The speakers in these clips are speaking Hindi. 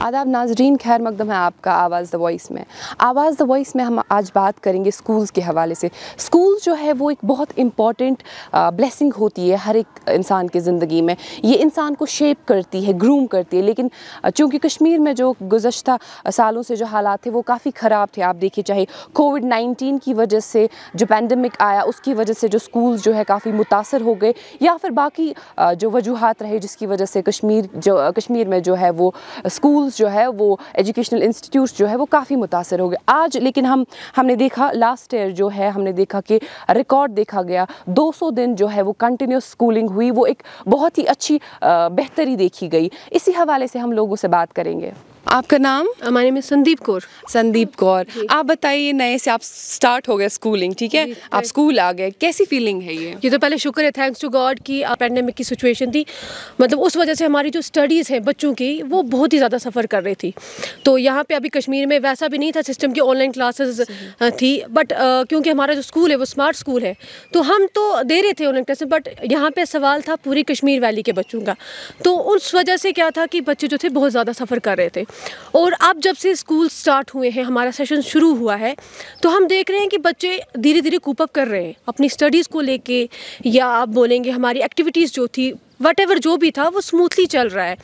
आदाब नाजरीन, खैर मकदम है आपका आवाज़ द वॉइस में। आवाज़ द वॉइस में हम आज बात करेंगे स्कूल्स के हवाले से। स्कूल जो है वो एक बहुत इम्पॉर्टेंट ब्लेसिंग होती है हर एक इंसान की ज़िंदगी में। ये इंसान को शेप करती है, ग्रूम करती है। लेकिन चूँकि कश्मीर में जो गुज़श्ता सालों से जो हालात थे वो काफ़ी ख़राब थे। आप देखिए, चाहे कोविड-19 की वजह से जो पैंडमिक आया उसकी वजह से जो स्कूल्स जो है काफ़ी मुतासर हो गए, या फिर बाकी जो वजूहात रहे जिसकी वजह से कश्मीर में जो है वो स्कूल्स जो है वो एजुकेशनल इंस्टीट्यूट्स जो है वो काफ़ी मुतासर हो गए। आज लेकिन हमने देखा लास्ट ईयर जो है हमने देखा कि रिकॉर्ड देखा गया, 200 दिन जो है वो कंटिन्यूस स्कूलिंग हुई। वो एक बहुत ही अच्छी बेहतरी देखी गई। इसी हवाले से हम लोगों से बात करेंगे। आपका नाम? हमारे में संदीप कौर। संदीप कौर, आप बताइए, नए से आप स्टार्ट हो गए स्कूलिंग, ठीक है, आप स्कूल आ गए, कैसी फीलिंग है ये तो पहले शुक्र है, थैंक्स टू गॉड कि पैंडेमिक की सिचुएशन थी। मतलब उस वजह से हमारी जो स्टडीज़ हैं बच्चों की वो बहुत ही ज़्यादा सफ़र कर रही थी। तो यहाँ पे अभी कश्मीर में वैसा भी नहीं था सिस्टम की, ऑनलाइन क्लासेस थी। बट क्योंकि हमारा जो स्कूल है वो स्मार्ट स्कूल है तो हम तो दे रहे थे ऑनलाइन क्लासेस। बट यहाँ पे सवाल था पूरी कश्मीर वैली के बच्चों का। तो उस वजह से क्या था कि बच्चे जो थे बहुत ज़्यादा सफ़र कर रहे थे। और अब जब से स्कूल स्टार्ट हुए हैं, हमारा सेशन शुरू हुआ है, तो हम देख रहे हैं कि बच्चे धीरे धीरे कूप अप कर रहे हैं अपनी स्टडीज़ को लेके, या आप बोलेंगे हमारी एक्टिविटीज़ जो थी वटेवर जो भी था वो स्मूथली चल रहा है।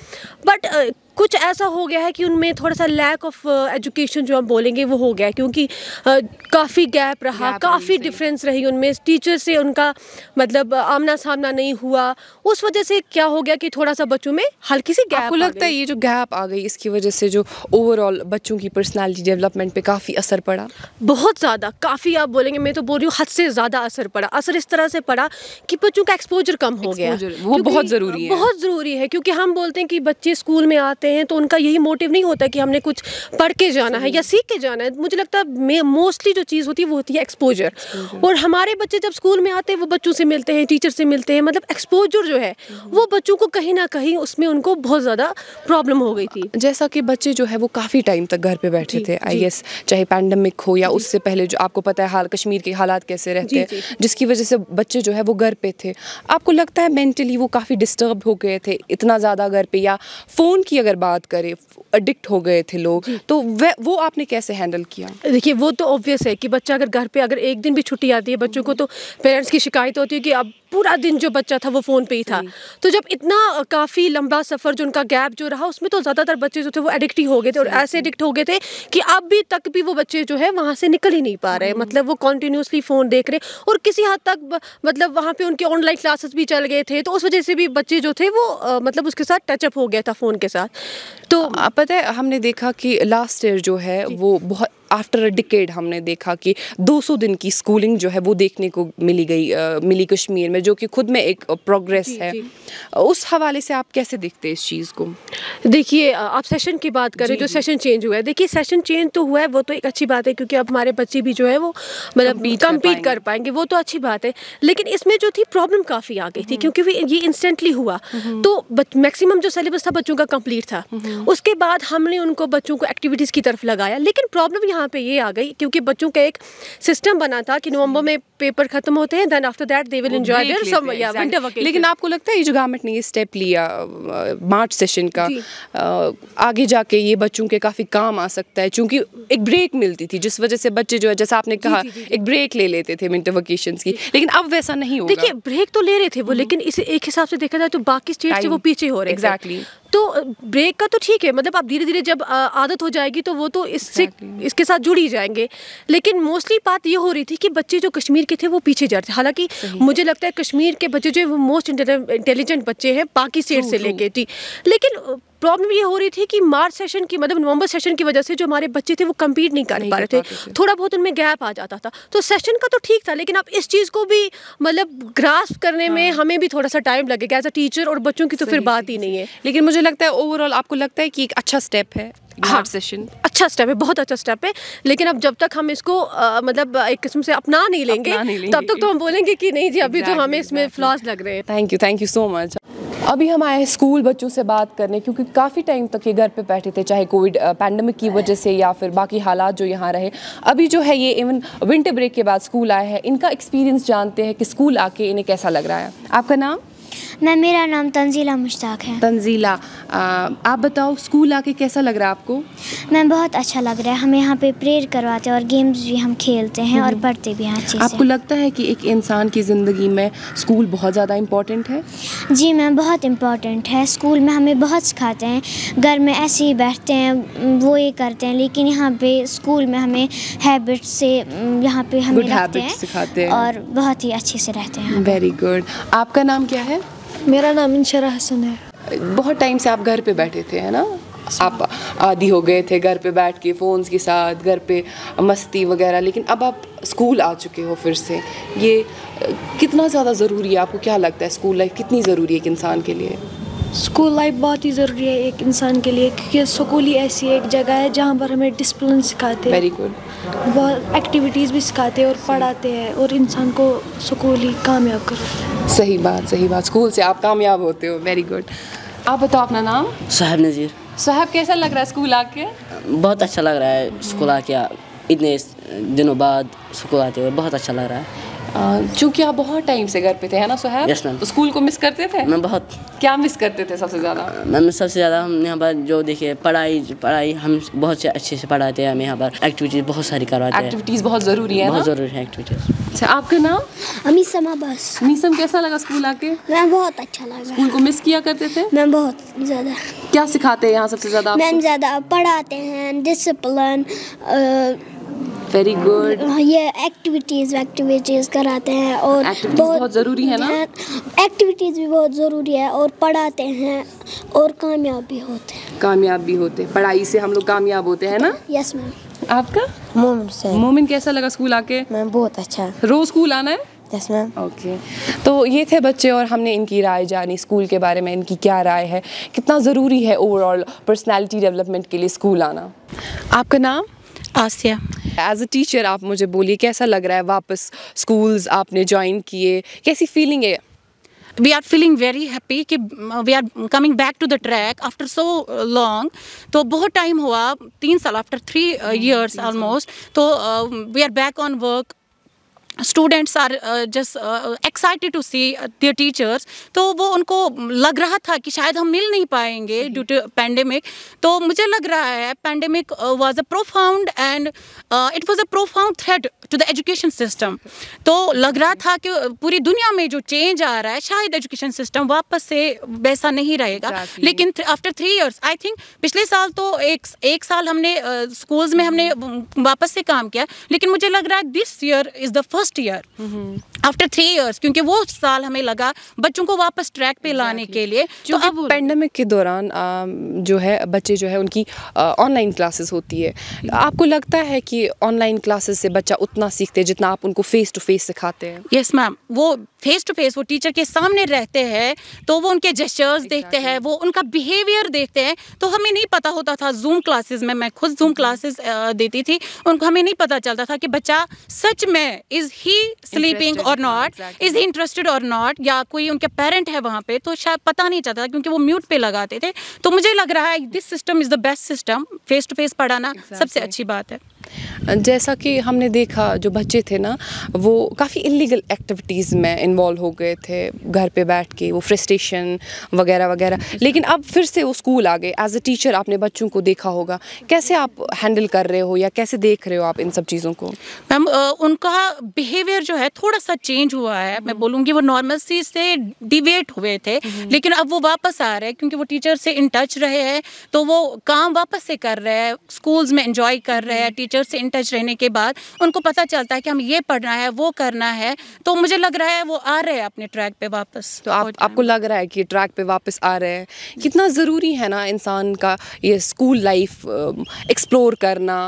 बट कुछ ऐसा हो गया है कि उनमें थोड़ा सा लैक ऑफ एजुकेशन जो हम बोलेंगे वो हो गया है, क्योंकि काफ़ी गैप रहा, काफ़ी डिफरेंस रही उनमें, टीचर से उनका मतलब आमना सामना नहीं हुआ। उस वजह से क्या हो गया कि थोड़ा सा बच्चों में हल्की सी गैप। आपको लगता है ये जो गैप आ गई इसकी वजह से जो ओवरऑल बच्चों की पर्सनालिटी डेवलपमेंट पे काफ़ी असर पड़ा? बहुत ज़्यादा, काफ़ी, आप बोलेंगे, मैं तो बोल रही हूँ हद से ज़्यादा असर पड़ा। असर इस तरह से पड़ा कि बच्चों का एक्सपोजर कम हो गया। वो बहुत ज़रूरी है, बहुत ज़रूरी है, क्योंकि हम बोलते हैं कि बच्चे स्कूल में आते हैं तो उनका यही मोटिव नहीं होता कि हमने कुछ पढ़ के जाना है या सीख के जाना है। मुझे लगता है मोस्टली जो चीज़ होती है वो होती है एक्सपोजर। और हमारे बच्चे जब स्कूल में आते हैं वो बच्चों से मिलते हैं, टीचर से मिलते हैं, मतलब एक्सपोजर जो है वो बच्चों को कहीं ना कहीं उसमें उनको बहुत ज़्यादा प्रॉब्लम हो गई थी। जैसा कि बच्चे जो है वो काफ़ी टाइम तक घर पे बैठे थे, आई गेस चाहे पैंडमिक हो या उससे पहले, जो आपको पता है हाल कश्मीर के हालात कैसे रहते हैं, जिसकी वजह से बच्चे जो है वो घर पे थे। आपको लगता है मेंटली वो काफ़ी डिस्टर्ब हो गए थे इतना ज़्यादा घर पे, या फ़ोन की अगर बात करें एडिक्ट हो गए थे लोग, तो वो आपने कैसे हैंडल किया? देखिए, वो तो ऑब्वियस है कि बच्चा अगर घर पे अगर एक दिन भी छुट्टी आती है बच्चों को, तो पेरेंट्स की शिकायत होती है कि अब पूरा दिन जो बच्चा था वो फ़ोन पे ही था। तो जब इतना काफ़ी लंबा सफ़र जो उनका गैप जो रहा उसमें तो ज़्यादातर बच्चे जो थे वो एडिक्ट ही हो गए थे, और ऐसे एडिक्ट हो गए थे कि अब भी तक भी वो बच्चे जो है वहाँ से निकल ही नहीं पा रहे। मतलब वो कंटिन्यूसली फ़ोन देख रहे, और किसी हद तक मतलब वहाँ पे उनके ऑनलाइन क्लासेस भी चल गए थे, तो उस वजह से भी बच्चे जो थे वो मतलब उसके साथ टचअप हो गया था फ़ोन के साथ। तो पता है, हमने देखा कि लास्ट ईयर जो है वो बहुत आफ्टर अ डिकेड हमने देखा कि 200 दिन की स्कूलिंग जो है वो देखने को मिली कश्मीर में, जो कि खुद में एक प्रोग्रेस है। उस हवाले से आप कैसे देखते हैं इस चीज़ को? देखिए, आप सेशन की बात करें, जो सेशन चेंज हुआ है, देखिए सेशन चेंज तो हुआ है, वो तो एक अच्छी बात है, क्योंकि अब हमारे बच्चे भी जो है वो मतलब कम्पीट कर पाएंगे, वो तो अच्छी बात है। लेकिन इसमें जो थी प्रॉब्लम काफ़ी आ गई थी, क्योंकि ये इंस्टेंटली हुआ, तो मैक्सिमम जो सिलेबस था बच्चों का कंप्लीट था। उसके बाद हमने उनको बच्चों को एक्टिविटीज़ की तरफ लगाया। लेकिन प्रॉब्लम यहाँ पे ये आ गई, क्योंकि बच्चों का एक सिस्टम बना था कि नवंबर में पेपर खत्म होते हैं, then after that they will enjoy their summer या विंटर वेकेशन। लेकिन आपको लगता है ये जो गवर्नमेंट ने ये स्टेप लिया मार्च सेशन का, आगे जाके ये बच्चों के काफ़ी काम आ सकता है, क्योंकि एक ब्रेक मिलती थी जिस वजह से बच्चे जो है, जैसा आपने कहा, एक ब्रेक ले लेते थे विंटर वेकेशंस की, लेकिन अब वैसा नहीं होगा। देखिए, ब्रेक तो ले रहे थे वो, लेकिन इसे एक हिसाब से देखा जाए तो बाकी स्टेट से वो पीछे हो रहे हैं। एग्जैक्टली। तो ब्रेक का तो ठीक है, मतलब आप धीरे धीरे जब आदत हो जाएगी तो वो तो इसके साथ जुड़ ही जाएंगे। लेकिन मोस्टली बात ये हो रही थी कि बच्चे जो कश्मीर के थे वो पीछे जा रहे थे। हालांकि मुझे लगता है कश्मीर के बच्चे जो है वो मोस्ट इंटेलिजेंट बच्चे हैं बाकी स्टेट से लेके थी। लेकिन प्रॉब्लम ये हो रही थी कि मार्च सेशन की, मतलब नवंबर सेशन की वजह से जो हमारे बच्चे थे वो कम्पीट नहीं कर पा रहे थे, थोड़ा बहुत उनमें गैप आ जाता था। तो सेशन का तो ठीक था, लेकिन अब इस चीज़ को भी मतलब ग्रास्प करने में हमें भी थोड़ा सा टाइम लगेगा एज अ टीचर, और बच्चों की तो फिर बात ही नहीं है। लेकिन मुझे लगता है ओवरऑल आपको लगता है कि एक अच्छा स्टेप है मार्च सेशन? अच्छा स्टेप है, बहुत अच्छा स्टेप है। लेकिन अब जब तक हम इसको मतलब एक किस्म से अपना नहीं लेंगे तब तक तो हम बोलेंगे कि नहीं जी, अभी तो हमें इसमें फ्लॉज लग रहे हैं। Thank you so much. अभी हम आए स्कूल बच्चों से बात करने, क्योंकि काफ़ी टाइम तक ये घर पे बैठे थे, चाहे कोविड पैंडमिक की वजह से या फिर बाकी हालात जो यहाँ रहे। अभी जो है ये इवन विंटर ब्रेक के बाद स्कूल आए हैं, इनका एक्सपीरियंस जानते हैं कि स्कूल आके इन्हें कैसा लग रहा है। आपका नाम? मेरा नाम तंजीला मुश्ताक है। तंजीला, आप बताओ स्कूल आके कैसा लग रहा है आपको? बहुत अच्छा लग रहा है। हमें यहाँ पे प्रेयर करवाते हैं और गेम्स भी हम खेलते हैं और पढ़ते भी हैं अच्छे से। आपको लगता है कि एक इंसान की ज़िंदगी में स्कूल बहुत ज़्यादा इम्पोर्टेंट है? जी मैम, बहुत इम्पोर्टेंट है। स्कूल में हमें बहुत सिखाते हैं। घर में ऐसे ही बैठते हैं, वो ये करते हैं, लेकिन यहाँ पे स्कूल में हमें हैबिट से यहाँ पे हमें रखते हैं, सिखाते हैं और बहुत ही अच्छे से रहते हैं। Very good. आपका नाम क्या है? मेरा नाम इंशरा हसन है। बहुत टाइम से आप घर पे बैठे थे, है ना? आप आदी हो गए थे घर पे बैठ के फ़ोन्स के साथ, घर पे मस्ती वगैरह, लेकिन अब आप स्कूल आ चुके हो फिर से। ये कितना ज़्यादा ज़रूरी है? आपको क्या लगता है स्कूल लाइफ कितनी ज़रूरी है एक इंसान के लिए? स्कूल लाइफ बहुत ही ज़रूरी है एक इंसान के लिए, क्योंकि स्कूल ही ऐसी एक जगह है जहाँ पर हमें डिसिप्लिन सिखाते हैं। Very good. बहुत एक्टिविटीज़ भी सिखाते हैं और पढ़ाते हैं, और इंसान को स्कूल ही कामयाब करता है। सही बात, सही बात। स्कूल से आप कामयाब होते हो। Very good. आप बताओ अपना नाम। साहब नज़ीर। साहब, कैसा लग रहा है स्कूल आके? बहुत अच्छा लग रहा है स्कूल आके, इतने दिनों बाद स्कूल आते हुए बहुत अच्छा लग रहा है। चूँकि आप बहुत टाइम से घर पे थे, है ना सोहैब? Yes ma'am. तो स्कूल को मिस करते थे? मैं बहुत। क्या मिस करते थे सबसे ज़्यादा? मैम सबसे ज़्यादा हम यहाँ पर जो देखिए पढ़ाई हम बहुत अच्छे से पढ़ाते हैं। हम यहाँ पर एक्टिविटीज़ बहुत सारी करवाते हैं। एक्टिविटीज़ बहुत ज़रूरी है, बहुत ज़रूरी है एक्टिविटीज़। अच्छा, आपका नाम? अमीसमा बस। मीसम, कैसा लगा स्कूल आके? मैं बहुत अच्छा लगा। स्कूल को मिस किया करते थे? मैं बहुत ज़्यादा। क्या सिखाते हैं यहाँ सबसे ज़्यादा आपको? मैम ज़्यादा पढ़ाते हैं, डिसिप्लिन, वेरी गुड। ये एक्टिविटीज़ कराते हैं, और बहुत ज़रूरी है ना? एक्टिविटीज़ भी बहुत ज़रूरी है, और पढ़ाते हैं और कामयाब भी होते हैं। कामयाब भी होते हैं, पढ़ाई से हम लोग कामयाब होते हैं ना? Yes ma'am. आपका? मोमिन से। मोमिन, कैसा लगा स्कूल आके? मैम बहुत अच्छा। रोज़ स्कूल आना है? Yes ma'am. ओके। तो ये थे बच्चे और हमने इनकी राय जानी स्कूल के बारे में, इनकी क्या राय है, कितना ज़रूरी है ओवरऑल पर्सनालिटी डेवलपमेंट के लिए स्कूल आना। आपका नाम? आसिया। एज अ टीचर आप मुझे बोलिए कैसा लग रहा है वापस स्कूल्स आपने ज्वाइन किए, कैसी फीलिंग है? We are feeling very happy कि we are coming back to the track after so long. तो बहुत टाइम हुआ, 3 साल, आफ्टर 3 years ऑलमोस्ट। तो we are back on work. Students are just excited to see their teachers. तो वो उनको लग रहा था कि शायद हम मिल नहीं पाएंगे ड्यू टू पैंडेमिक। तो मुझे लग रहा है pandemic was a profound and it was a profound threat to the education system. तो लग रहा था कि पूरी दुनिया में जो चेंज आ रहा है, शायद एजुकेशन सिस्टम वापस से वैसा नहीं रहेगा। लेकिन आफ्टर 3 years, आई थिंक पिछले साल तो एक साल हमने स्कूल्स में हमने वापस से काम किया, लेकिन मुझे लग रहा है this year is the first year after 3 years, क्योंकि वो साल हमें लगा बच्चों को वापस ट्रैक पे लाने के लिए। तो अब पैंडेमिक के दौरान जो है बच्चे जो है उनकी ऑनलाइन क्लासेस होती है। आपको लगता है कि ऑनलाइन क्लासेस से बच्चा उतना सीखते हैं जितना आप उनको फेस टू फेस सिखाते हैं? यस मैम, वो फेस टू फेस वो टीचर के सामने रहते हैं, तो वो उनके जेस्चर्स देखते हैं, वो उनका बिहेवियर देखते हैं। तो हमें नहीं पता होता था जूम क्लासेस में, मैं खुद जूम क्लासेस देती थी, उनको हमें नहीं पता चलता था कि बच्चा सच में इज़ ही स्लीपिंग और नॉट, इज़ ही इंटरेस्टेड और नॉट, या कोई उनके पेरेंट है वहाँ पे, तो शायद पता नहीं चलता क्योंकि वो म्यूट पे लगाते थे। तो मुझे लग रहा है this system is the best system. Face to face पढ़ाना सबसे अच्छी बात है। जैसा कि हमने देखा जो बच्चे थे ना, वो काफ़ी इलीगल एक्टिविटीज़ में इन्वॉल्व हो गए थे घर पे बैठ के, वो फ्रस्ट्रेशन वगैरह वगैरह। लेकिन अब फिर से वो स्कूल आ गए। एज अ टीचर आपने बच्चों को देखा होगा, कैसे आप हैंडल कर रहे हो या कैसे देख रहे हो आप इन सब चीज़ों को? मैम उनका बिहेवियर जो है थोड़ा सा चेंज हुआ है। मैं बोलूँगी वो नॉर्मल सी से डिवेट हुए थे, लेकिन अब वो वापस आ रहे हैं क्योंकि वो टीचर से इन टच रहे हैं। तो वो काम वापस से कर रहे हैं, स्कूल्स में एंजॉय कर रहे हैं। टीचर से इन टच रहने के बाद उनको पता चलता है कि हम ये पढ़ना है, वो करना है। तो मुझे लग रहा है वो आ रहे हैं अपने ट्रैक पे वापस। तो आपको लग रहा है कि ट्रैक पे वापस आ रहे हैं? कितना ज़रूरी है ना इंसान का ये स्कूल लाइफ एक्सप्लोर करना,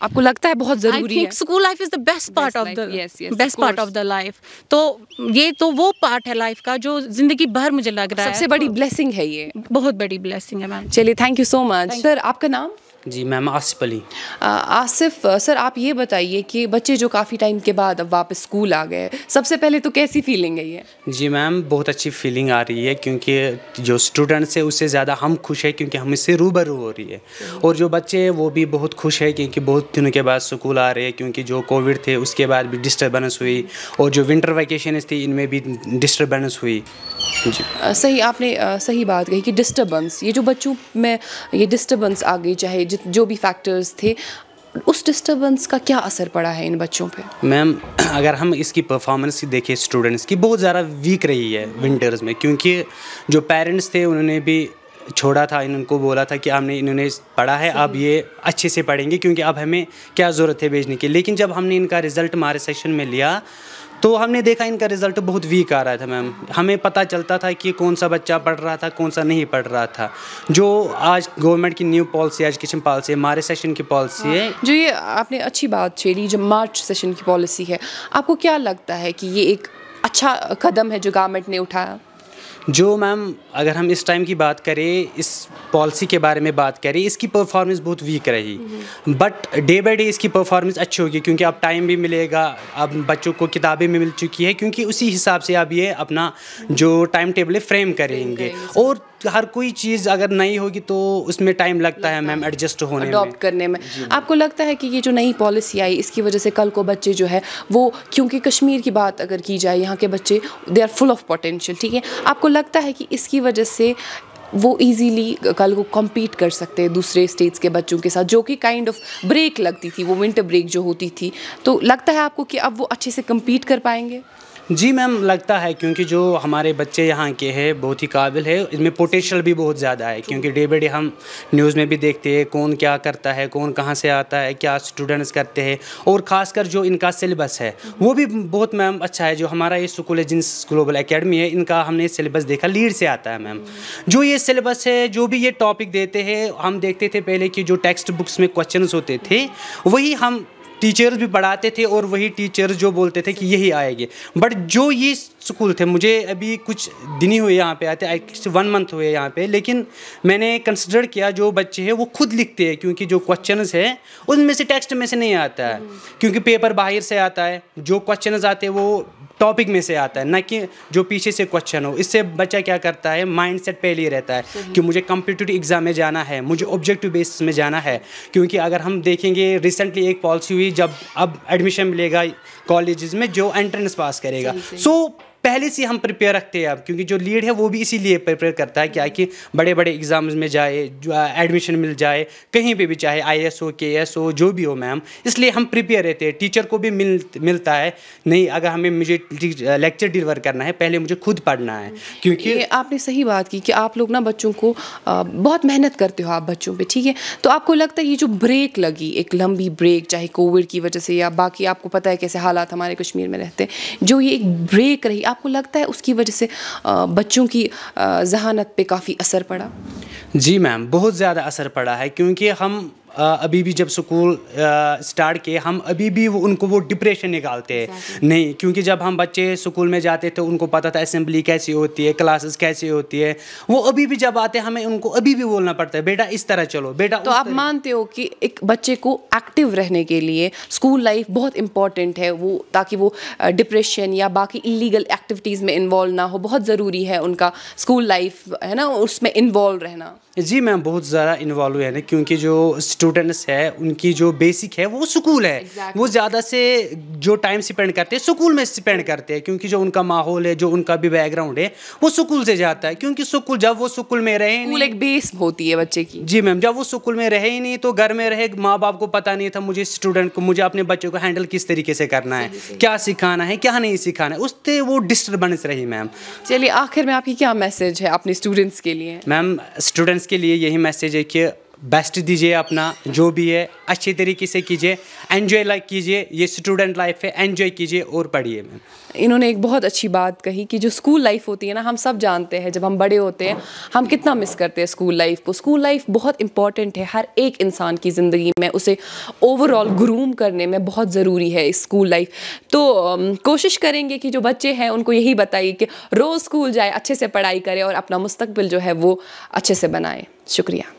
आपको लगता है बहुत ज़रूरी है? School life is the best part of the best part of the life. तो ये तो वो पार्ट है लाइफ का जो ज़िंदगी भर मुझे लग रहा है सबसे बड़ी ब्लेसिंग है ये। बहुत बड़ी ब्लेसिंग है मैम। चलिए, thank you so much. Sir, आपका नाम? जी मैम, आसिफ अली। आसिफ सर, आप ये बताइए कि बच्चे जो काफ़ी टाइम के बाद अब वापस स्कूल आ गए, सबसे पहले तो कैसी फीलिंग है ये? जी मैम, बहुत अच्छी फीलिंग आ रही है क्योंकि जो स्टूडेंट्स है उससे ज़्यादा हम खुश हैं क्योंकि हम इससे रूबरू हो रही है, और जो बच्चे हैं वो भी बहुत खुश है क्योंकि बहुत दिनों के बाद स्कूल आ रहे हैं, क्योंकि जो कोविड थे उसके बाद भी डिस्टर्बेंस हुई और जो विंटर वैकेशन थी इनमें भी डिस्टर्बेंस हुई। जी सही, आपने सही बात कही कि डिस्टर्बेंस, ये जो बच्चों में ये डिस्टर्बेंस आ गई, चाहे जो भी फैक्टर्स थे, उस डिस्टर्बेंस का क्या असर पड़ा है इन बच्चों पे? मैम, अगर हम इसकी परफॉर्मेंस देखें स्टूडेंट्स की, बहुत ज़्यादा वीक रही है विंटर्स में, क्योंकि जो पेरेंट्स थे उन्होंने भी छोड़ा था, इनको बोला था कि हमने इन्होंने पढ़ा है, अब ये अच्छे से पढ़ेंगे क्योंकि अब हमें क्या ज़रूरत है भेजने की। लेकिन जब हमने इनका रिज़ल्ट हमारे सेशन में लिया तो हमने देखा इनका रिज़ल्ट बहुत वीक आ रहा था मैम। हमें पता चलता था कि कौन सा बच्चा पढ़ रहा था, कौन सा नहीं पढ़ रहा था। जो आज गवर्नमेंट की न्यू पॉलिसी, एजुकेशन पॉलिसी, हमारे सेशन की पॉलिसी है, जो ये आपने अच्छी बात छेड़ी, जो मार्च सेशन की पॉलिसी है, आपको क्या लगता है कि ये एक अच्छा कदम है जो गवर्नमेंट ने उठाया? जो मैम, अगर हम इस टाइम की बात करें, इस पॉलिसी के बारे में बात करें, इसकी परफॉर्मेंस बहुत वीक रही, बट डे बाय डे इसकी परफॉर्मेंस अच्छी होगी क्योंकि अब टाइम भी मिलेगा, अब बच्चों को किताबें भी मिल चुकी है, क्योंकि उसी हिसाब से अब ये अपना जो टाइम टेबल है फ्रेम करेंगे। और हर कोई चीज़ अगर नई होगी तो उसमें टाइम लगता है मैम एडजस्ट होने में, अडॉप्ट करने में। आपको लगता है कि ये जो नई पॉलिसी आई इसकी वजह से कल को बच्चे जो है वो, क्योंकि कश्मीर की बात अगर की जाए, यहाँ के बच्चे they are full of potential, ठीक है, आपको लगता है कि इसकी वजह से वो इजीली कल को कम्पीट कर सकते हैं दूसरे स्टेट्स के बच्चों के साथ, जो कि काइंड ऑफ ब्रेक लगती थी, वो विंटर ब्रेक जो होती थी, तो लगता है आपको कि अब वो अच्छे से कम्पीट कर पाएंगे? जी मैम, लगता है क्योंकि जो हमारे बच्चे यहाँ के हैं बहुत ही काबिल है, इसमें पोटेंशियल भी बहुत ज़्यादा है, क्योंकि डे बाय डे हम न्यूज़ में भी देखते हैं कौन क्या करता है, कौन कहाँ से आता है, क्या स्टूडेंट्स करते हैं, और ख़ासकर जो इनका सिलेबस है वो भी बहुत मैम अच्छा है। जो हमारा ये स्कूल है जिन्स ग्लोबल एकेडमी है, इनका हमने सिलेबस देखा, लीड से आता है मैम। जो ये सिलेबस है, जो भी ये टॉपिक देते हैं, हम देखते थे पहले कि जो टेक्स्ट बुक्स में क्वेश्चन होते थे वही हम टीचर्स भी पढ़ाते थे और वही टीचर्स जो बोलते थे कि यही आएंगे। बट जो ये स्कूल थे, मुझे अभी कुछ दिन ही हुए यहाँ पे आते, 1 मंथ हुए यहाँ पे, लेकिन मैंने कंसिडर किया जो बच्चे हैं वो खुद लिखते हैं, क्योंकि जो क्वेश्चंस है उनमें से टेक्स्ट में से नहीं आता है, क्योंकि पेपर बाहर से आता है, जो क्वेश्चंस आते हैं वो टॉपिक में से आता है, ना कि जो पीछे से क्वेश्चन हो। इससे बच्चा क्या करता है, माइंड सेट पहले ही रहता है कि मुझे कॉम्पिटिटिव एग्जाम में जाना है, मुझे ऑब्जेक्टिव बेसिस में जाना है। क्योंकि अगर हम देखेंगे रिसेंटली एक पॉलिसी हुई, जब अब एडमिशन मिलेगा कॉलेजेस में जो एंट्रेंस पास करेगा, सो पहले से हम प्रिपेयर रखते हैं अब, क्योंकि जो लीड है वो भी इसीलिए प्रिपेयर करता है क्या कि बड़े बड़े एग्जाम्स में जाए, जो एडमिशन मिल जाए कहीं पे भी, चाहे IAS हो, KS हो, जो भी हो मैम, इसलिए हम प्रिपेयर रहते हैं। टीचर को भी मिलता है, नहीं अगर हमें मुझे लेक्चर डिलीवर करना है पहले मुझे खुद पढ़ना है। क्योंकि आपने सही बात की कि आप लोग ना बच्चों को बहुत मेहनत करते हो आप बच्चों पे, ठीक है, तो आपको लगता है ये जो ब्रेक लगी, एक लंबी ब्रेक, चाहे कोविड की वजह से या बाकी आपको पता है कैसे हालात हमारे कश्मीर में रहते हैं, जो ये एक ब्रेक रही, आपको लगता है उसकी वजह से बच्चों की ज़हानत पे काफ़ी असर पड़ा? जी मैम, बहुत ज़्यादा असर पड़ा है, क्योंकि हम अभी भी जब स्कूल स्टार्ट किए, हम अभी भी उनको वो डिप्रेशन निकालते हैं नहीं, क्योंकि जब हम बच्चे स्कूल में जाते थे उनको पता था असेंबली कैसी होती है, क्लासेस कैसी होती है, वो अभी भी जब आते हैं हमें उनको अभी भी बोलना पड़ता है, बेटा इस तरह चलो, बेटा। तो आप मानते हो कि एक बच्चे को एक्टिव रहने के लिए स्कूल लाइफ बहुत इंपॉर्टेंट है, वो ताकि वो डिप्रेशन या बाकी इलीगल एक्टिविटीज़ में इन्वॉल्व ना हो, बहुत ज़रूरी है उनका स्कूल लाइफ है ना, उसमें इन्वॉल्व रहना? जी मैम, बहुत ज़्यादा इन्वॉल्व है ना, क्योंकि जो स्टूडेंट्स है उनकी जो बेसिक है वो स्कूल है, वो ज़्यादा से जो टाइम स्पेंड करते हैं स्कूल में स्पेंड करते हैं, क्योंकि जो उनका माहौल है, जो उनका भी बैकग्राउंड है वो स्कूल से जाता है। क्योंकि स्कूल, जब वो स्कूल में रहे, स्कूल एक बेस होती है बच्चे की। जी मैम, जब वो स्कूल में रहे ही नहीं तो घर में रहे, माँ बाप को पता नहीं था मुझे स्टूडेंट को, मुझे अपने बच्चों को हैंडल किस तरीके से करना है, क्या सिखाना है क्या नहीं सिखाना है, उससे वो डिस्टर्बेंस रही मैम। चलिए, आखिर में आपकी क्या मैसेज है अपने स्टूडेंट्स के लिए? मैम, स्टूडेंट्स के लिए यही मैसेज है कि बेस्ट दीजिए, अपना जो भी है अच्छे तरीके से कीजिए, एंजॉय कीजिए, ये स्टूडेंट लाइफ है, एंजॉय कीजिए और पढ़िए मैम। इन्होंने एक बहुत अच्छी बात कही कि जो स्कूल लाइफ होती है ना, हम सब जानते हैं जब हम बड़े होते हैं हम कितना मिस करते हैं स्कूल लाइफ को। स्कूल लाइफ बहुत इंपॉर्टेंट है हर एक इंसान की ज़िंदगी में, उसे ओवरऑल ग्रूम करने में बहुत ज़रूरी है स्कूल लाइफ। तो कोशिश करेंगे कि जो बच्चे हैं उनको यही बताइए कि रोज़ स्कूल जाए, अच्छे से पढ़ाई करें और अपना मुस्तकबिल जो है वो अच्छे से बनाएं। शुक्रिया।